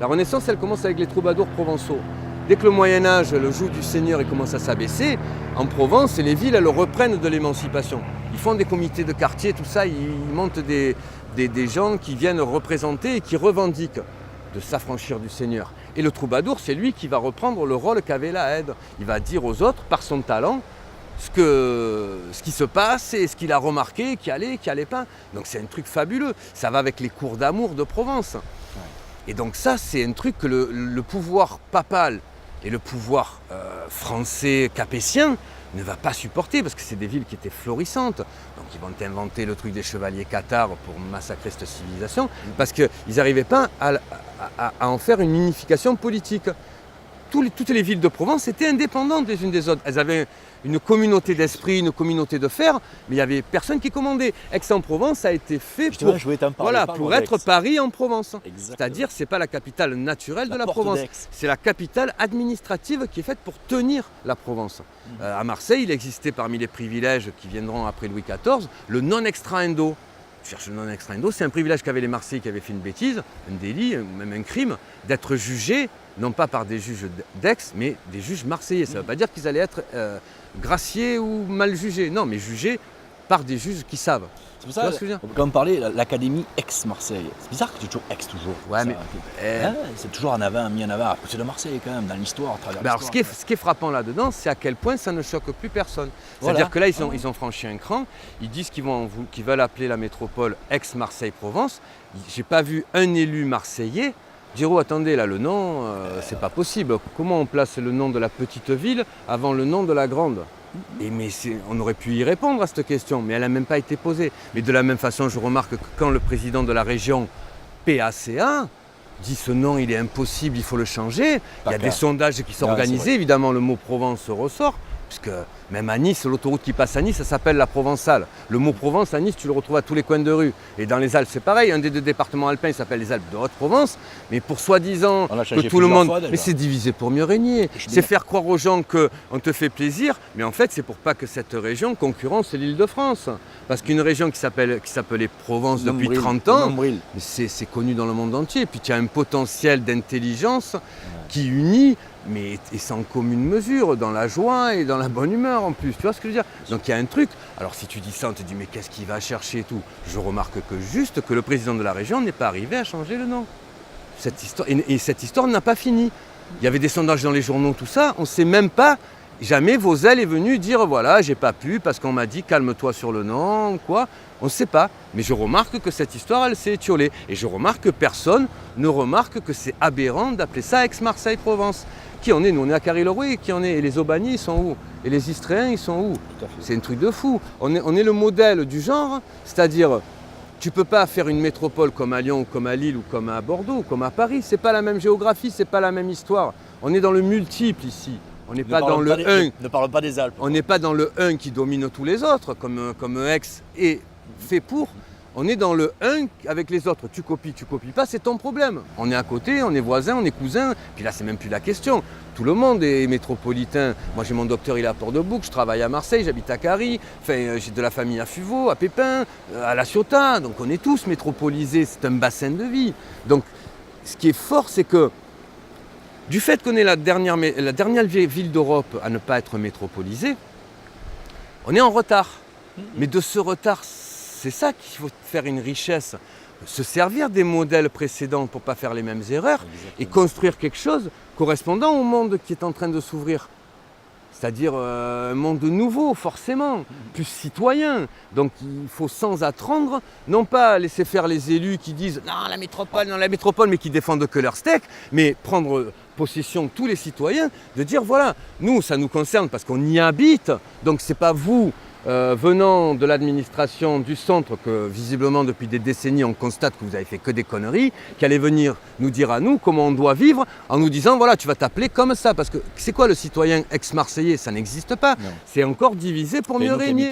La Renaissance, elle commence avec les troubadours provençaux. Dès que le Moyen-Âge, le joug du Seigneur, il commence à s'abaisser, en Provence, les villes, elles reprennent de l'émancipation. Ils font des comités de quartier, tout ça, ils montent des gens qui viennent représenter et qui revendiquent de s'affranchir du Seigneur. Et le troubadour, c'est lui qui va reprendre le rôle qu'avait la Haide. Il va dire aux autres, par son talent, ce qui se passe et ce qu'il a remarqué, qui allait pas. Donc c'est un truc fabuleux. Ça va avec les cours d'amour de Provence. Et donc ça, c'est un truc que le pouvoir papal et le pouvoir français capétien ne va pas supporter parce que c'est des villes qui étaient florissantes. Donc ils vont inventer le truc des chevaliers cathares pour massacrer cette civilisation parce qu'ils n'arrivaient pas à en faire une unification politique. Toutes les villes de Provence étaient indépendantes les unes des autres. Elles avaient une communauté d'esprit, une communauté de fer, mais il n'y avait personne qui commandait. Aix-en-Provence a été fait pour être Paris en Provence. C'est-à-dire que ce n'est pas la capitale naturelle de la Provence. C'est la capitale administrative qui est faite pour tenir la Provence. À Marseille, il existait parmi les privilèges qui viendront après Louis XIV, le non-extra-indo. Tu cherches le non-extra-indo, c'est un privilège qu'avaient les Marseillais qui avaient fait une bêtise, un délit, même un crime, d'être jugés non pas par des juges d'Aix, mais des juges marseillais. Ça ne veut pas dire qu'ils allaient être graciés ou mal jugés. Non, mais jugés par des juges qui savent. C'est pour ça on peut quand même parler de l'Académie Aix-Marseille. C'est bizarre que c'est toujours Aix toujours. Ouais, ça, mais c'est toujours mis en avant. C'est de Marseille quand même, dans l'histoire, à travers l'histoire. Alors ce qui est frappant là-dedans, c'est à quel point ça ne choque plus personne. C'est-à-dire que là, ils ont franchi un cran. Ils disent qu'ils veulent appeler la métropole Aix-Marseille-Provence. J'ai pas vu un élu marseillais dire oh attendez là le nom c'est pas possible, comment on place le nom de la petite ville avant le nom de la grande? On aurait pu y répondre à cette question, mais elle n'a même pas été posée. Mais de la même façon, je remarque que quand le président de la région PACA dit ce nom il est impossible, il faut le changer, il y a des sondages qui sont organisés, évidemment le mot Provence ressort, puisque même à Nice, l'autoroute qui passe à Nice, ça s'appelle la Provençale. Le mot Provence à Nice, tu le retrouves à tous les coins de rue. Et dans les Alpes, c'est pareil. Un des deux départements alpins, il s'appelle les Alpes de Haute-Provence. Mais pour soi-disant que tout le monde... Mais c'est divisé pour mieux régner. C'est faire croire aux gens qu'on te fait plaisir. Mais en fait, c'est pour pas que cette région concurrence l'Île-de-France. Parce qu'une région qui s'appelait Provence depuis 30 ans, c'est connu dans le monde entier. Et puis tu as un potentiel d'intelligence qui unit, mais et sans commune mesure, dans la joie et dans la bonne humeur en plus, tu vois ce que je veux dire? Donc il y a un truc, alors si tu dis ça, on te dit mais qu'est-ce qu'il va chercher et tout. Je remarque que le président de la région n'est pas arrivé à changer le nom. Cette histoire n'a pas fini. Il y avait des sondages dans les journaux, tout ça, on ne sait même pas, jamais Vauzel est venu dire voilà, j'ai pas pu parce qu'on m'a dit calme-toi sur le nom, quoi. On ne sait pas, mais je remarque que cette histoire, elle s'est étiolée. Et je remarque que personne ne remarque que c'est aberrant d'appeler ça Aix-Marseille-Provence. Qui en est? Nous, on est à Carry-le-Rouet, qui en est? Et les Aubagnais, ils sont où? Et les Istréens, ils sont où? C'est un truc de fou. On est le modèle du genre, c'est-à-dire, tu ne peux pas faire une métropole comme à Lyon, ou comme à Lille, ou comme à Bordeaux, ou comme à Paris. C'est pas la même géographie, c'est pas la même histoire. On est dans le multiple ici. On n'est pas dans le 1. Ne parle pas des Alpes. On n'est pas dans le 1 qui domine tous les autres, comme Aix est fait pour. On est dans le 1 avec les autres. Tu copies pas, c'est ton problème. On est à côté, on est voisins, on est cousins. Puis là, c'est même plus la question. Tout le monde est métropolitain. Moi, j'ai mon docteur, il est à Port-de-Bouc, je travaille à Marseille, j'habite à Carry. Enfin, j'ai de la famille à Fuveau, à Pépin, à La Ciotat. Donc, on est tous métropolisés. C'est un bassin de vie. Donc, ce qui est fort, c'est que du fait qu'on est la dernière ville d'Europe à ne pas être métropolisée, on est en retard. Mais de ce retard, c'est ça qu'il faut faire une richesse, se servir des modèles précédents pour ne pas faire les mêmes erreurs et construire quelque chose correspondant au monde qui est en train de s'ouvrir. C'est-à-dire un monde nouveau, forcément, plus citoyen. Donc il faut sans attendre, non pas laisser faire les élus qui disent « non, la métropole », mais qui défendent que leur steak, mais prendre possession tous les citoyens, de dire « voilà, nous, ça nous concerne parce qu'on y habite, donc c'est pas vous ». Venant de l'administration du centre, que visiblement depuis des décennies on constate que vous avez fait que des conneries, qui allait venir nous dire à nous comment on doit vivre en nous disant voilà tu vas t'appeler comme ça, parce que c'est quoi le citoyen ex-marseillais? Ça n'existe pas, c'est encore divisé pour mieux régner.